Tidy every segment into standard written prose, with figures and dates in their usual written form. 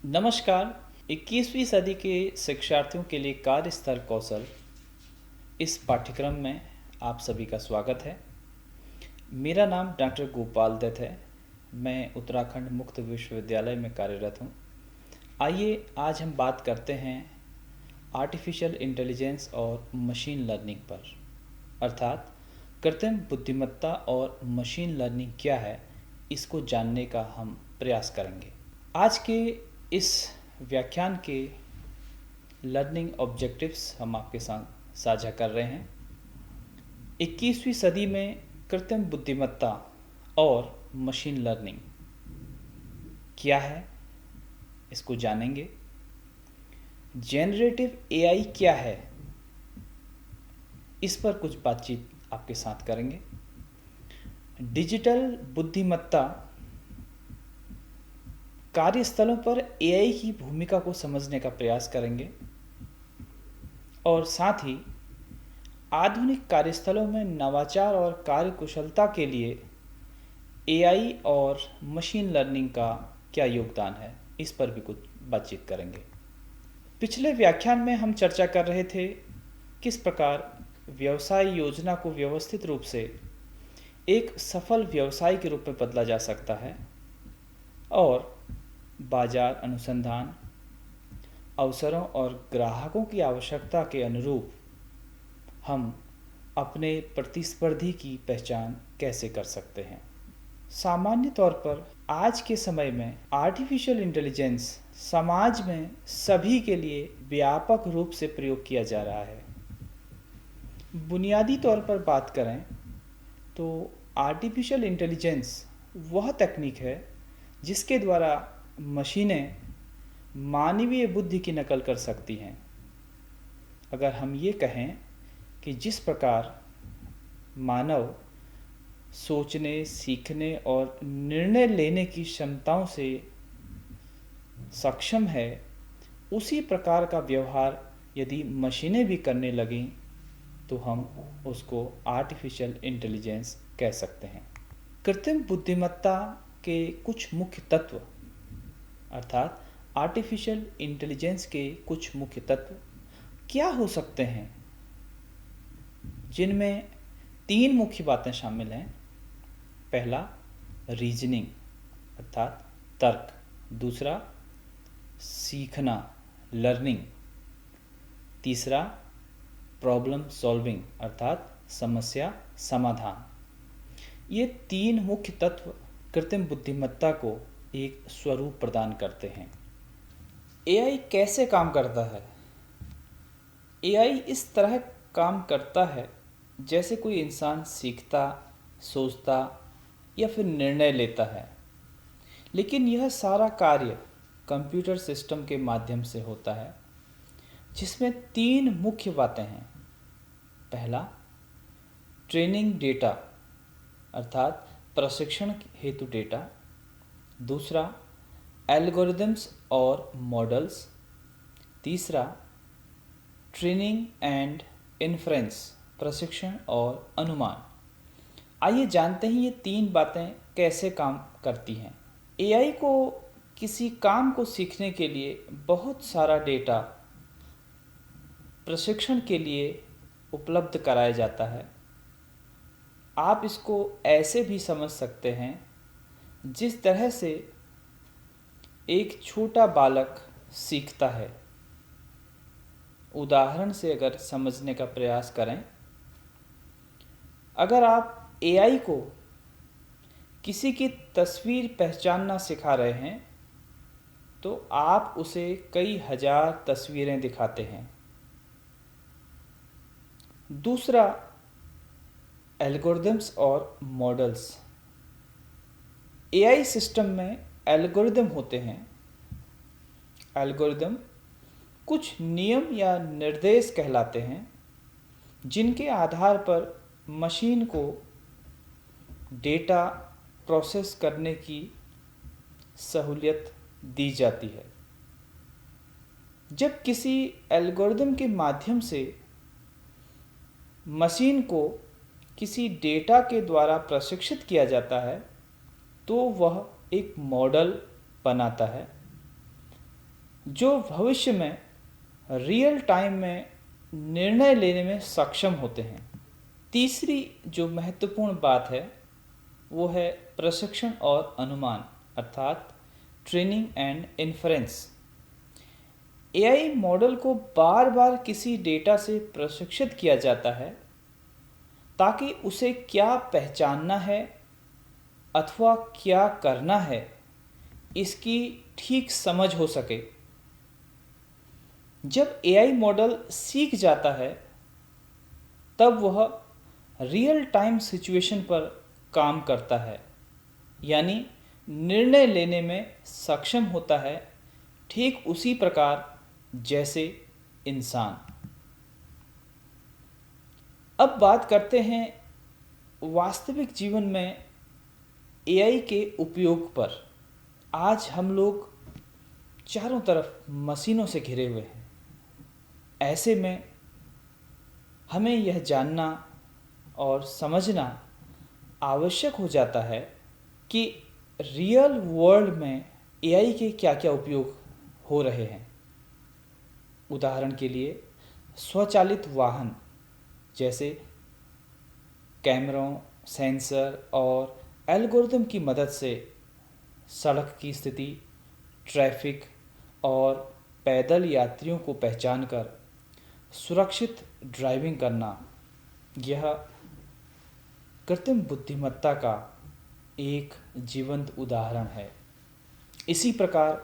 नमस्कार। 21वीं सदी के शिक्षार्थियों के लिए कार्यस्थल कौशल इस पाठ्यक्रम में आप सभी का स्वागत है। मेरा नाम डॉक्टर गोपाल दत्त है। मैं उत्तराखंड मुक्त विश्वविद्यालय में कार्यरत हूँ। आइए आज हम बात करते हैं आर्टिफिशियल इंटेलिजेंस और मशीन लर्निंग पर, अर्थात कृत्रिम बुद्धिमत्ता और मशीन लर्निंग क्या है, इसको जानने का हम प्रयास करेंगे। आज के इस व्याख्यान के लर्निंग ऑब्जेक्टिव्स हम आपके साथ साझा कर रहे हैं। 21वीं सदी में कृत्रिम बुद्धिमत्ता और मशीन लर्निंग क्या है, इसको जानेंगे। जेनरेटिव एआई क्या है, इस पर कुछ बातचीत आपके साथ करेंगे। डिजिटल बुद्धिमत्ता, कार्यस्थलों पर एआई की भूमिका को समझने का प्रयास करेंगे और साथ ही आधुनिक कार्यस्थलों में नवाचार और कार्यकुशलता के लिए एआई और मशीन लर्निंग का क्या योगदान है, इस पर भी कुछ बातचीत करेंगे। पिछले व्याख्यान में हम चर्चा कर रहे थे किस प्रकार व्यवसाय योजना को व्यवस्थित रूप से एक सफल व्यवसाय के रूप में बदला जा सकता है और बाजार अनुसंधान, अवसरों और ग्राहकों की आवश्यकता के अनुरूप हम अपने प्रतिस्पर्धी की पहचान कैसे कर सकते हैं। सामान्य तौर पर आज के समय में आर्टिफिशियल इंटेलिजेंस समाज में सभी के लिए व्यापक रूप से प्रयोग किया जा रहा है। बुनियादी तौर पर बात करें तो आर्टिफिशियल इंटेलिजेंस वह तकनीक है जिसके द्वारा मशीनें मानवीय बुद्धि की नकल कर सकती हैं। अगर हम ये कहें कि जिस प्रकार मानव सोचने, सीखने और निर्णय लेने की क्षमताओं से सक्षम है, उसी प्रकार का व्यवहार यदि मशीनें भी करने लगें तो हम उसको आर्टिफिशियल इंटेलिजेंस कह सकते हैं। कृत्रिम बुद्धिमत्ता के कुछ मुख्य तत्व, अर्थात आर्टिफिशियल इंटेलिजेंस के कुछ मुख्य तत्व क्या हो सकते हैं, जिनमें 3 मुख्य बातें शामिल हैं। पहला रीजनिंग अर्थात तर्क, दूसरा सीखना लर्निंग, तीसरा प्रॉब्लम सॉल्विंग अर्थात समस्या समाधान। ये 3 मुख्य तत्व कृत्रिम बुद्धिमत्ता को एक स्वरूप प्रदान करते हैं। एआई कैसे काम करता है? एआई इस तरह काम करता है जैसे कोई इंसान सीखता, सोचता या फिर निर्णय लेता है, लेकिन यह सारा कार्य कंप्यूटर सिस्टम के माध्यम से होता है, जिसमें 3 मुख्य बातें हैं। पहला ट्रेनिंग डेटा अर्थात प्रशिक्षण हेतु डेटा, दूसरा एल्गोरिदम्स और मॉडल्स, तीसरा ट्रेनिंग एंड इन्फ्रेंस प्रशिक्षण और अनुमान। आइए जानते हैं ये 3 बातें कैसे काम करती हैं। एआई को किसी काम को सीखने के लिए बहुत सारा डेटा प्रशिक्षण के लिए उपलब्ध कराया जाता है। आप इसको ऐसे भी समझ सकते हैं जिस तरह से एक छोटा बालक सीखता है। उदाहरण से अगर समझने का प्रयास करें, अगर आप एआई को किसी की तस्वीर पहचानना सिखा रहे हैं तो आप उसे कई हजार तस्वीरें दिखाते हैं। दूसरा एल्गोरिदम्स और मॉडल्स। एआई सिस्टम में एल्गोरिदम होते हैं। एल्गोरिदम कुछ नियम या निर्देश कहलाते हैं जिनके आधार पर मशीन को डेटा प्रोसेस करने की सहूलियत दी जाती है। जब किसी एल्गोरिदम के माध्यम से मशीन को किसी डेटा के द्वारा प्रशिक्षित किया जाता है तो वह एक मॉडल बनाता है जो भविष्य में रियल टाइम में निर्णय लेने में सक्षम होते हैं। तीसरी जो महत्वपूर्ण बात है वो है प्रशिक्षण और अनुमान अर्थात training and inference. AI model को बार बार किसी डेटा से प्रशिक्षित किया जाता है ताकि उसे क्या पहचानना है अथवा क्या करना है इसकी ठीक समझ हो सके। जब एआई मॉडल सीख जाता है तब वह रियल टाइम सिचुएशन पर काम करता है, यानी निर्णय लेने में सक्षम होता है ठीक उसी प्रकार जैसे इंसान। अब बात करते हैं वास्तविक जीवन में एआई के उपयोग पर। आज हम लोग चारों तरफ मशीनों से घिरे हुए हैं। ऐसे में हमें यह जानना और समझना आवश्यक हो जाता है कि रियल वर्ल्ड में एआई के क्या क्या उपयोग हो रहे हैं। उदाहरण के लिए स्वचालित वाहन जैसे कैमरों, सेंसर और एल्गोरिदम की मदद से सड़क की स्थिति, ट्रैफिक और पैदल यात्रियों को पहचानकर सुरक्षित ड्राइविंग करना, यह कृत्रिम बुद्धिमत्ता का एक जीवंत उदाहरण है। इसी प्रकार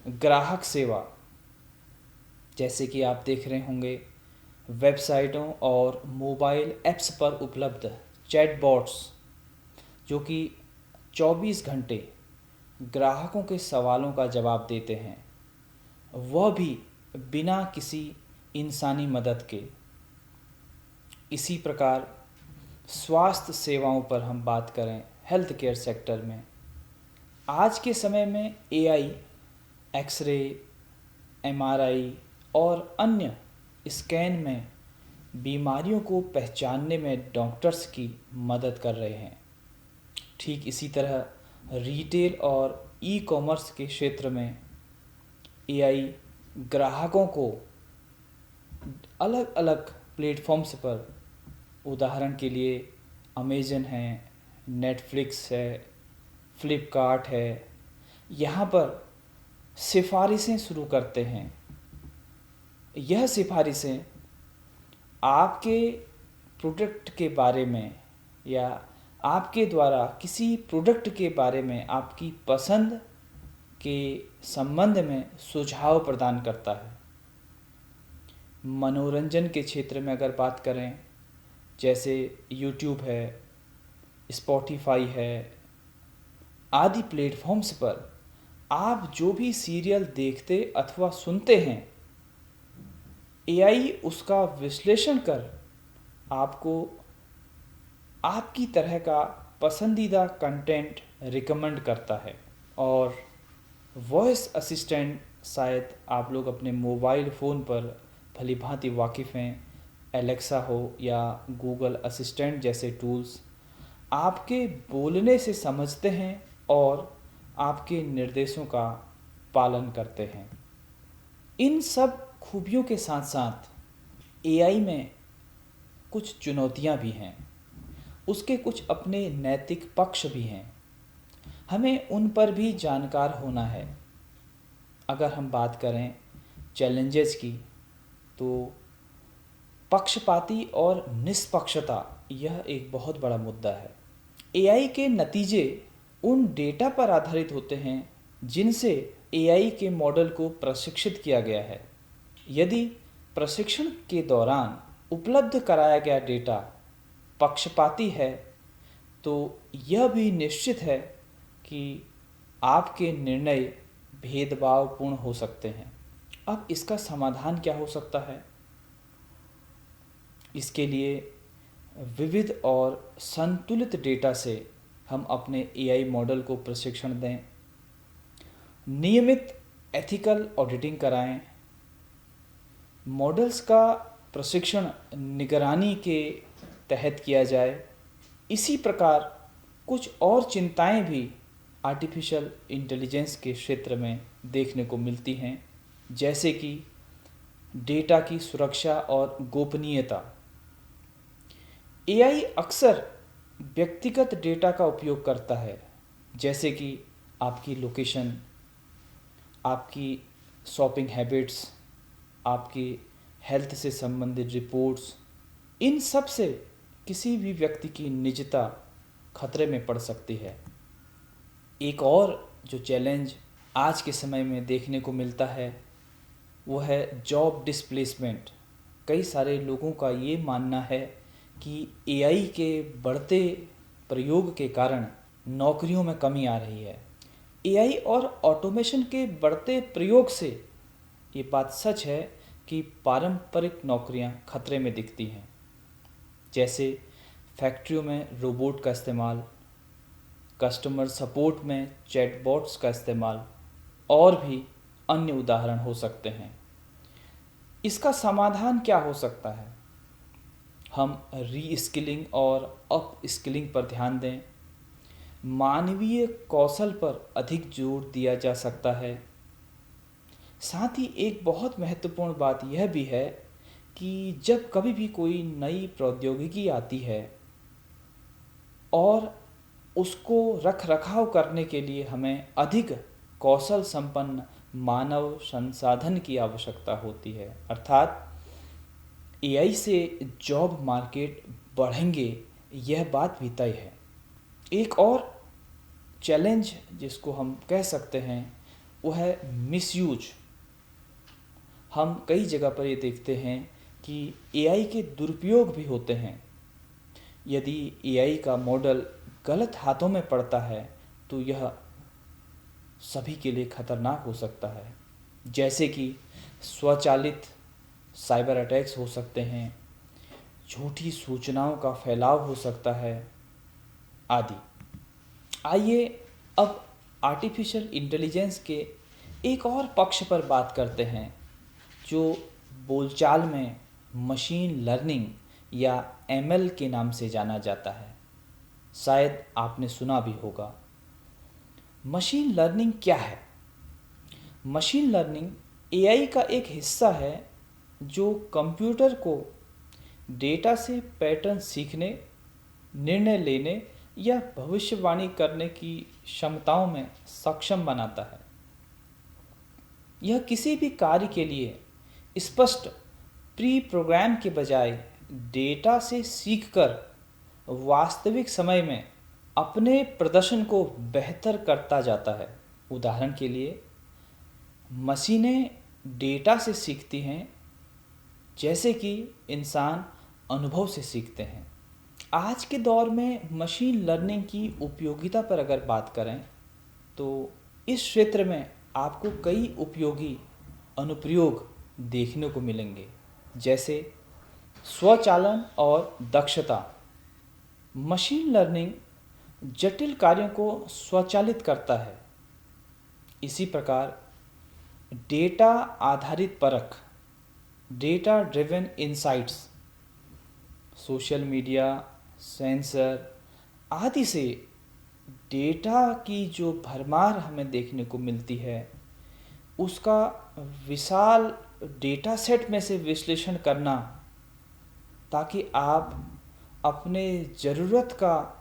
ग्राहक सेवा, जैसे कि आप देख रहे होंगे वेबसाइटों और मोबाइल ऐप्स पर उपलब्ध चैटबॉट्स जो कि 24 घंटे ग्राहकों के सवालों का जवाब देते हैं, वह भी बिना किसी इंसानी मदद के। इसी प्रकार स्वास्थ्य सेवाओं पर हम बात करें, हेल्थ केयर सेक्टर में आज के समय में एआई एक्सरे, एमआरआई और अन्य स्कैन में बीमारियों को पहचानने में डॉक्टर्स की मदद कर रहे हैं। ठीक इसी तरह रिटेल और ई कॉमर्स के क्षेत्र में एआई ग्राहकों को अलग अलग प्लेटफॉर्म्स पर, उदाहरण के लिए अमेज़न है, नेटफ्लिक्स है, फ्लिपकार्ट है, यहाँ पर सिफारिशें शुरू करते हैं। यह सिफारिशें आपके प्रोडक्ट के बारे में या आपके द्वारा किसी प्रोडक्ट के बारे में आपकी पसंद के संबंध में सुझाव प्रदान करता है। मनोरंजन के क्षेत्र में अगर बात करें, जैसे यूट्यूब है, स्पॉटिफाई है आदि प्लेटफॉर्म्स पर आप जो भी सीरियल देखते अथवा सुनते हैं, एआई उसका विश्लेषण कर आपको आपकी तरह का पसंदीदा कंटेंट रिकमेंड करता है। और वॉइस असिस्टेंट शायद आप लोग अपने मोबाइल फ़ोन पर भली भांति वाकिफ़ हैं, एलेक्सा हो या गूगल असिस्टेंट जैसे टूल्स आपके बोलने से समझते हैं और आपके निर्देशों का पालन करते हैं। इन सब खूबियों के साथ साथ एआई में कुछ चुनौतियां भी हैं, उसके कुछ अपने नैतिक पक्ष भी हैं, हमें उन पर भी जानकार होना है। अगर हम बात करें चैलेंजेस की, तो पक्षपाती और निष्पक्षता यह एक बहुत बड़ा मुद्दा है। एआई के नतीजे उन डेटा पर आधारित होते हैं जिनसे एआई के मॉडल को प्रशिक्षित किया गया है। यदि प्रशिक्षण के दौरान उपलब्ध कराया गया डेटा पक्षपाती है तो यह भी निश्चित है कि आपके निर्णय भेदभावपूर्ण हो सकते हैं। अब इसका समाधान क्या हो सकता है? इसके लिए विविध और संतुलित डेटा से हम अपने एआई मॉडल को प्रशिक्षण दें, नियमित एथिकल ऑडिटिंग कराएं, मॉडल्स का प्रशिक्षण निगरानी के तहत किया जाए। इसी प्रकार कुछ और चिंताएं भी आर्टिफिशियल इंटेलिजेंस के क्षेत्र में देखने को मिलती हैं, जैसे कि डेटा की सुरक्षा और गोपनीयता। एआई अक्सर व्यक्तिगत डेटा का उपयोग करता है, जैसे कि आपकी लोकेशन, आपकी शॉपिंग हैबिट्स, आपकी हेल्थ से संबंधित रिपोर्ट्स। इन सब से किसी भी व्यक्ति की निजता खतरे में पड़ सकती है। एक और जो चैलेंज आज के समय में देखने को मिलता है वो है जॉब डिस्प्लेसमेंट। कई सारे लोगों का ये मानना है कि एआई के बढ़ते प्रयोग के कारण नौकरियों में कमी आ रही है। एआई और ऑटोमेशन के बढ़ते प्रयोग से ये बात सच है कि पारंपरिक नौकरियां खतरे में दिखती हैं, जैसे फैक्ट्रियों में रोबोट का इस्तेमाल, कस्टमर सपोर्ट में चैटबॉट्स का इस्तेमाल और भी अन्य उदाहरण हो सकते हैं। इसका समाधान क्या हो सकता है? हम री स्किलिंग और अप स्किलिंग पर ध्यान दें। मानवीय कौशल पर अधिक जोर दिया जा सकता है। साथ ही एक बहुत महत्वपूर्ण बात यह भी है कि जब कभी भी कोई नई प्रौद्योगिकी आती है और उसको रख रखाव करने के लिए हमें अधिक कौशल संपन्न मानव संसाधन की आवश्यकता होती है, अर्थात एआई से जॉब मार्केट बढ़ेंगे, यह बात भी तय है। एक और चैलेंज जिसको हम कह सकते हैं वो है मिसयूज। हम कई जगह पर ये देखते हैं कि एआई के दुरुपयोग भी होते हैं। यदि एआई का मॉडल गलत हाथों में पड़ता है तो यह सभी के लिए खतरनाक हो सकता है, जैसे कि स्वचालित साइबर अटैक्स हो सकते हैं, झूठी सूचनाओं का फैलाव हो सकता है आदि। आइए अब आर्टिफिशियल इंटेलिजेंस के एक और पक्ष पर बात करते हैं, जो बोलचाल में मशीन लर्निंग या एमएल के नाम से जाना जाता है। शायद आपने सुना भी होगा। मशीन लर्निंग क्या है? मशीन लर्निंग एआई का एक हिस्सा है जो कंप्यूटर को डेटा से पैटर्न सीखने, निर्णय लेने या भविष्यवाणी करने की क्षमताओं में सक्षम बनाता है। यह किसी भी कार्य के लिए स्पष्ट प्री प्रोग्राम के बजाय डेटा से सीखकर वास्तविक समय में अपने प्रदर्शन को बेहतर करता जाता है। उदाहरण के लिए, मशीनें डेटा से सीखती हैं जैसे कि इंसान अनुभव से सीखते हैं। आज के दौर में मशीन लर्निंग की उपयोगिता पर अगर बात करें तो इस क्षेत्र में आपको कई उपयोगी अनुप्रयोग देखने को मिलेंगे, जैसे स्वचालन और दक्षता। मशीन लर्निंग जटिल कार्यों को स्वचालित करता है। इसी प्रकार डेटा आधारित परख, data driven insights, social media, sensor आदि से डेटा की जो भरमार हमें देखने को मिलती है, उसका विशाल डेटा सेट में से विश्लेषण करना, ताकि आप अपने ज़रूरत का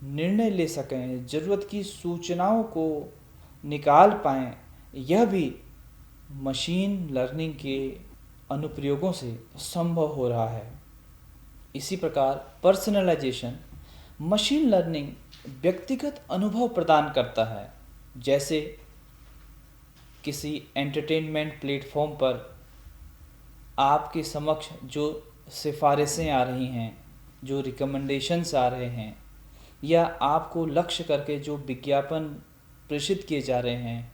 निर्णय ले सकें, ज़रूरत की सूचनाओं को निकाल पाएँ, यह भी मशीन लर्निंग के अनुप्रयोगों से संभव हो रहा है। इसी प्रकार पर्सनलाइजेशन, मशीन लर्निंग व्यक्तिगत अनुभव प्रदान करता है। जैसे किसी एंटरटेनमेंट प्लेटफॉर्म पर आपके समक्ष जो सिफारिशें आ रही हैं, जो रिकमेंडेशंस आ रहे हैं, या आपको लक्ष्य करके जो विज्ञापन प्रेषित किए जा रहे हैं,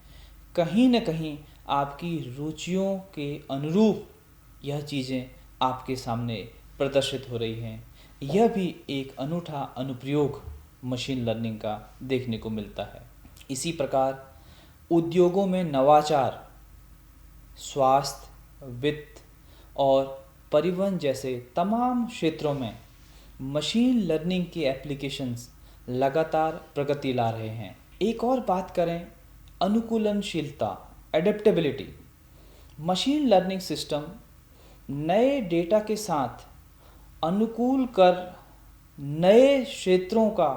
कहीं न कहीं आपकी रुचियों के अनुरूप यह चीज़ें आपके सामने प्रदर्शित हो रही हैं। यह भी एक अनूठा अनुप्रयोग मशीन लर्निंग का देखने को मिलता है। इसी प्रकार उद्योगों में नवाचार, स्वास्थ्य, वित्त और परिवहन जैसे तमाम क्षेत्रों में मशीन लर्निंग के एप्लीकेशंस लगातार प्रगति ला रहे हैं। एक और बात करें अनुकूलनशीलता, एडेप्टेबिलिटी। मशीन लर्निंग सिस्टम नए डेटा के साथ अनुकूल कर नए क्षेत्रों का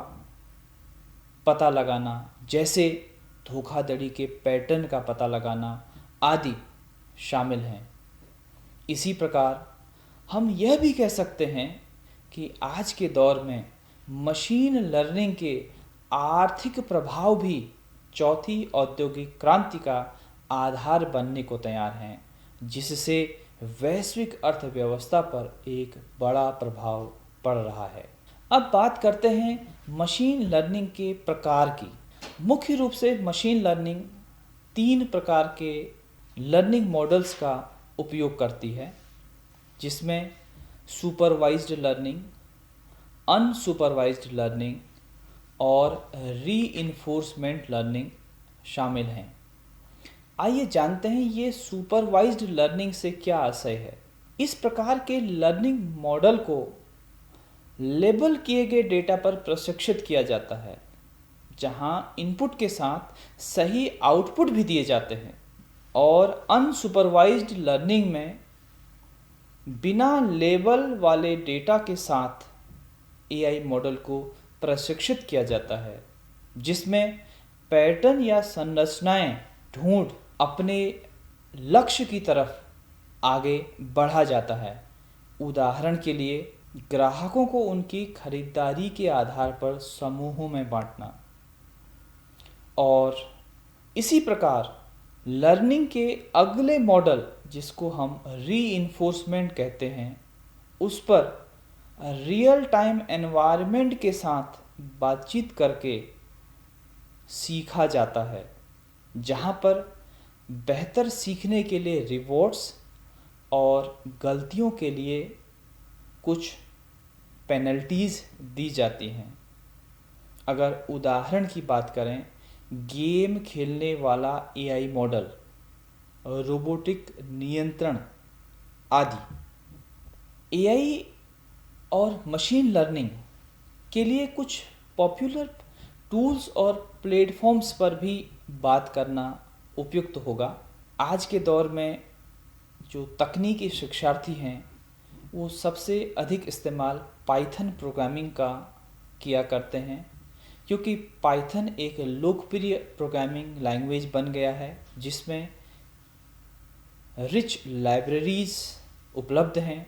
पता लगाना, जैसे धोखाधड़ी के पैटर्न का पता लगाना आदि शामिल हैं। इसी प्रकार हम यह भी कह सकते हैं कि आज के दौर में मशीन लर्निंग के आर्थिक प्रभाव भी चौथी औद्योगिक क्रांति का आधार बनने को तैयार हैं, जिससे वैश्विक अर्थव्यवस्था पर एक बड़ा प्रभाव पड़ रहा है। अब बात करते हैं मशीन लर्निंग के प्रकार की। मुख्य रूप से मशीन लर्निंग 3 प्रकार के लर्निंग मॉडल्स का उपयोग करती है, जिसमें सुपरवाइज्ड लर्निंग, अनसुपरवाइज्ड लर्निंग और रीइंफोर्समेंट लर्निंग शामिल हैं। आइए जानते हैं ये सुपरवाइज्ड लर्निंग से क्या आशय है। इस प्रकार के लर्निंग मॉडल को लेबल किए गए डेटा पर प्रशिक्षित किया जाता है, जहां इनपुट के साथ सही आउटपुट भी दिए जाते हैं। और अनसुपरवाइज्ड लर्निंग में बिना लेबल वाले डेटा के साथ एआई मॉडल को प्रशिक्षित किया जाता है, जिसमें पैटर्न या संरचनाएं ढूंढ अपने लक्ष्य की तरफ आगे बढ़ा जाता है। उदाहरण के लिए ग्राहकों को उनकी खरीदारी के आधार पर समूहों में बांटना। और इसी प्रकार लर्निंग के अगले मॉडल, जिसको हम रीइंफोर्समेंट कहते हैं, उस पर रियल टाइम एनवायरनमेंट के साथ बातचीत करके सीखा जाता है, जहाँ पर बेहतर सीखने के लिए रिवॉर्ड्स और गलतियों के लिए कुछ पेनल्टीज़ दी जाती हैं। अगर उदाहरण की बात करें, गेम खेलने वाला एआई मॉडल, रोबोटिक नियंत्रण आदि। एआई और मशीन लर्निंग के लिए कुछ पॉपुलर टूल्स और प्लेटफॉर्म्स पर भी बात करना उपयुक्त होगा। आज के दौर में जो तकनीकी शिक्षार्थी हैं, वो सबसे अधिक इस्तेमाल पाइथन प्रोग्रामिंग का किया करते हैं, क्योंकि पाइथन एक लोकप्रिय प्रोग्रामिंग लैंग्वेज बन गया है, जिसमें रिच लाइब्रेरीज उपलब्ध हैं।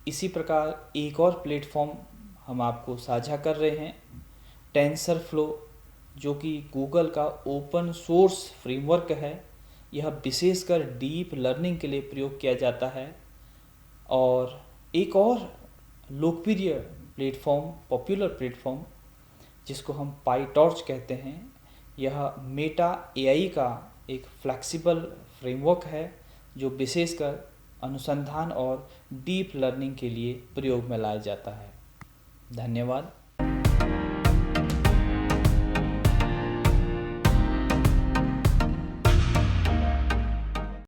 इसी प्रकार एक और प्लेटफॉर्म हम आपको साझा कर रहे हैं, टेंसरफ्लो, जो कि गूगल का ओपन सोर्स फ्रेमवर्क है। यह विशेषकर डीप लर्निंग के लिए प्रयोग किया जाता है। और एक और लोकप्रिय प्लेटफॉर्म, पॉपुलर प्लेटफॉर्म, जिसको हम पाईटॉर्च कहते हैं, यह मेटा एआई का एक फ्लेक्सिबल फ्रेमवर्क है, जो विशेषकर अनुसंधान और डीप लर्निंग के लिए प्रयोग में लाया जाता है। धन्यवाद।